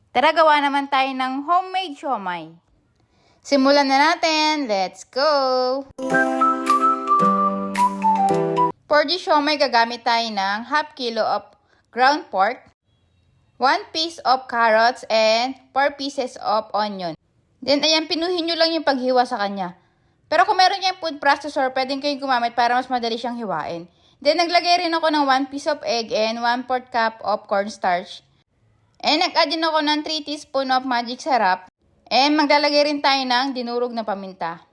Tara, gawa naman tayo ng homemade siomai. Simulan na natin. Let's go! For the siomai, gagamit tayo ng half kilo of ground pork, 1 piece of carrots, and 4 pieces of onion. Then, ayan, pinuhin nyo lang yung paghiwa sa kanya. Pero kung meron kayong food processor, pwedeng kayong gumamit para mas madali siyang hiwain. Then, naglagay rin ako ng 1 piece of egg and 1/4 cup of cornstarch. And nag-add din ako ng 3 teaspoon of magic syrup. And maglalagay rin tayo ng dinurog na paminta.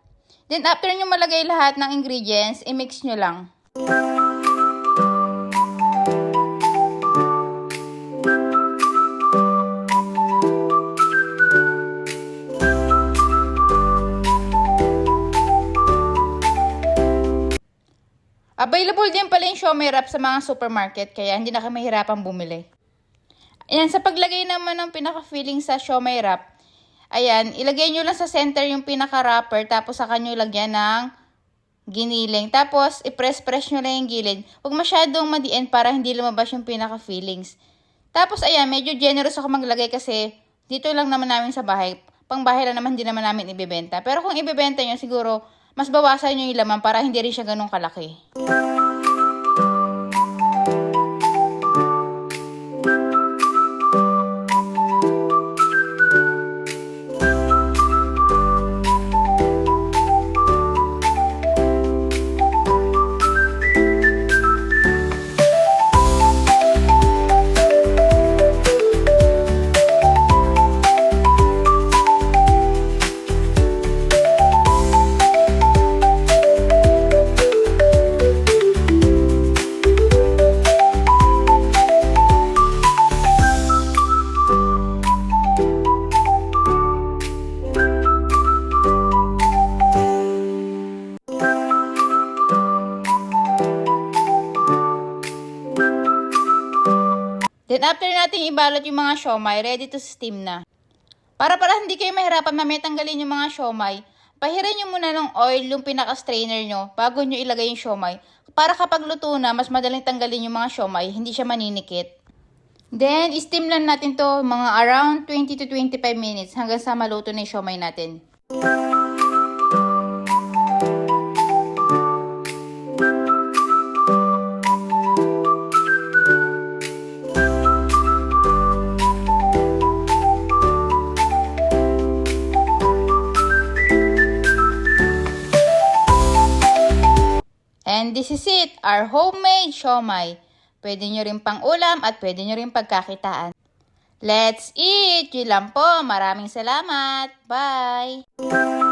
Then after nyo malagay lahat ng ingredients, i-mix nyo lang. Available din pala yung siomai wrap sa mga supermarket, kaya hindi na kayo mahirapang bumili. Ayan, sa paglagay naman ng pinaka-filling sa siomai wrap, ayan, ilagay nyo lang sa center yung pinaka-wrapper, tapos saka nyo lagyan ng giniling. Tapos, i-press-press nyo lang yung gilid. Huwag masyadong madiin para hindi lumabas yung pinaka-fillings. Tapos, ayan, medyo generous ako maglagay kasi dito lang naman namin sa bahay. Pang bahay lang naman, hindi naman namin ibibenta. Pero kung ibibenta nyo, siguro, mas bawasan nyo yung laman para hindi rin siya ganun kalaki. Then after natin ibalot yung mga siomai, ready to steam na. Para hindi kayo mahirapan mamaya tanggalin yung mga siomai, pahiran nyo muna ng oil yung pinaka-strainer nyo bago nyo ilagay yung siomai. Para kapag luto na, mas madaling tanggalin yung mga siomai, hindi siya maninikit. Then, steam lang natin to mga around 20 to 25 minutes hanggang sa maluto na yung siomai natin. And this is it, our homemade siomai. Pwede nyo rin pang ulam at pwede nyo rin pagkakitaan. Let's eat! Yun lang po. Maraming salamat. Bye!